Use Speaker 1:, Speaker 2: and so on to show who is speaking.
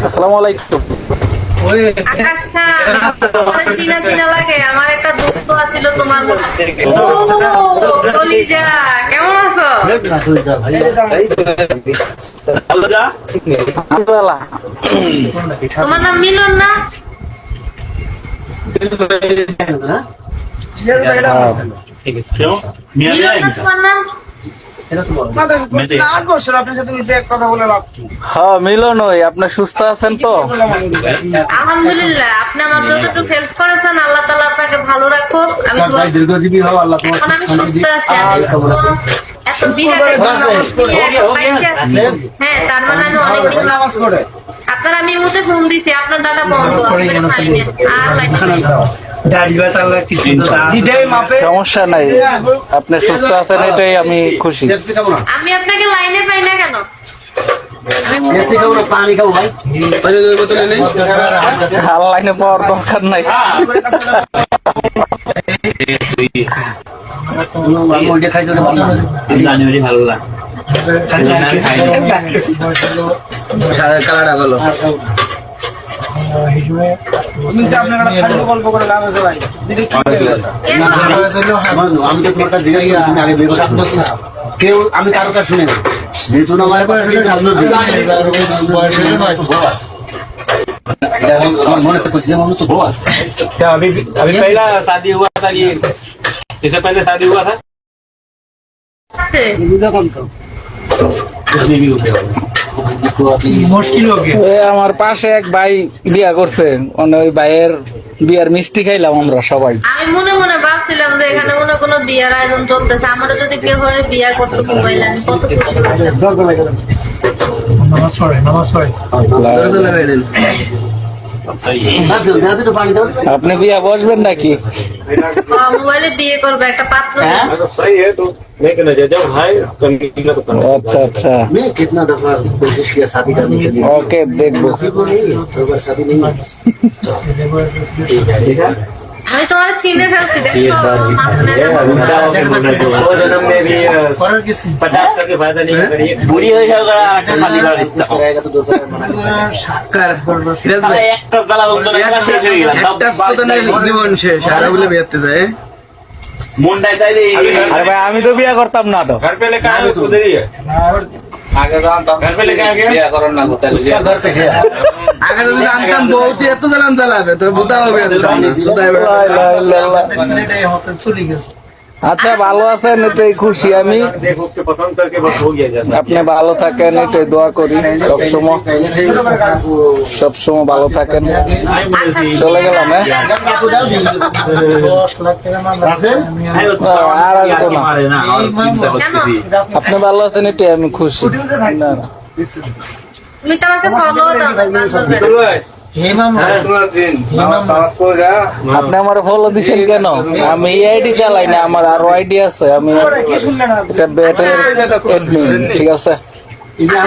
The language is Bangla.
Speaker 1: আসসালামু আলাইকুম।
Speaker 2: আকাশ খান, আমার চিনা চিনা লাগে। আমার একটা দোস্ত আছিল তোমার মধ্যে। ও কলিজা, কেমন আছো? তোমার নাম মিলন না? মিলন না তোমার নাম?
Speaker 1: হ্যাঁ মিলন, ওই আপনি সুস্থ আছেন তো?
Speaker 2: আলহামদুলিল্লাহ, আপনি আমার যতটুকু হেল্প করেছেন আল্লাহ তাআলা আপনাকে ভালো রাখুক। আমি এখন আমি সুস্থ আছি। আমি এত বিরাট একটা বাচ্চা আছি। হ্যাঁ, তার মানে আমি অনেকদিন আপনার আমি মুতে ফোন দিছি, আপনার ডাটা বন্ধ।
Speaker 1: সমস্যা নাই, আপনি সুস্থ আছেন এটাই আমি খুশি।
Speaker 2: আমি আপনাকে লাইনে পাই না কেন?
Speaker 1: আর লাইনে পাওয়ার দরকার নাই।
Speaker 3: ভালো লাগে কালারটা ভালো।
Speaker 4: কেউ আমি কারো কাছে শুনে যেহেতু আমার मने तो कुछ मालूम तो हुआ
Speaker 3: क्या अभी पहला शादी हुआ था ये, इससे पहले शादी हुआ था
Speaker 4: मुश्किल हो गया।
Speaker 1: আমার পাশে এক ভাই বিয়া করছে, ওই ভাইয়ের বিয়ার মিষ্টি খাইলাম আমরা সবাই।
Speaker 2: আমি মনে মনে ভাবছিলাম যে এখানে মনে কোনো বিয়ার আয়োজন চলতেছে। আমারও যদি কেউ হয় বিয়া করতে মোবাইল, আমি কত খুশি হতাম।
Speaker 1: আপনি বিয়া বসবেন নাকি?
Speaker 2: মোবাইলে বিয়ে করবে একটা পাত্র।
Speaker 3: सही है तो मैं कहना चाहता हूँ भाई
Speaker 1: আচ্ছা আচ্ছা,
Speaker 4: मैं कितना दफा कोशिश किया शादी करने के लिए,
Speaker 1: ওকে দেখবো।
Speaker 4: किसी को नहीं तो बस शादी नहीं
Speaker 2: আমি তোমার চিনে ফেলছি, দেখো
Speaker 3: वो जन्म में भी 50 करके फायदा नहीं करिए, बुरी हो जाएगा शादी कर देता हूँ
Speaker 4: रहेगा तो दूसरा
Speaker 3: एक साला शेष हो गया
Speaker 5: জীবন শেষ আর বলে বিয়েতে যায়।
Speaker 3: मुंडा चाहिए
Speaker 1: আরে ভাই আমি তো বিয়া করতাম না তো।
Speaker 3: घर पे लेकर आए तो उधर ही है घर पे लेके आ गया
Speaker 4: उसका घर पे है।
Speaker 5: আগে যদি জানতাম বউটি এত জ্বালান চালাবে তো বুটা হবে
Speaker 1: আচ্ছা, ভালো আছেন এটাই খুশি আমি।
Speaker 3: देखो उसके पसंद करके बस हो गया जैसा
Speaker 1: আপনি ভালো থাকেন এটাই দোয়া করি, সবসময় সবসময় ভালো থাকেন। চলে গেলাম, হ্যাঁ আর আসবো না।
Speaker 3: मारे ना और 3
Speaker 2: কেন?
Speaker 1: আপনি ভালো আছেন এটাই আমি খুশি। না না,
Speaker 2: তুমি তো আমাকে ফলো দাও না,
Speaker 1: আপনি আমার ফলো দিচ্ছেন কেন? আমি এই আইডি চালাই না, আমার আরো আইডি আছে। আমি এটা বেটার এডমিন, ঠিক আছে।
Speaker 2: আচ্ছা,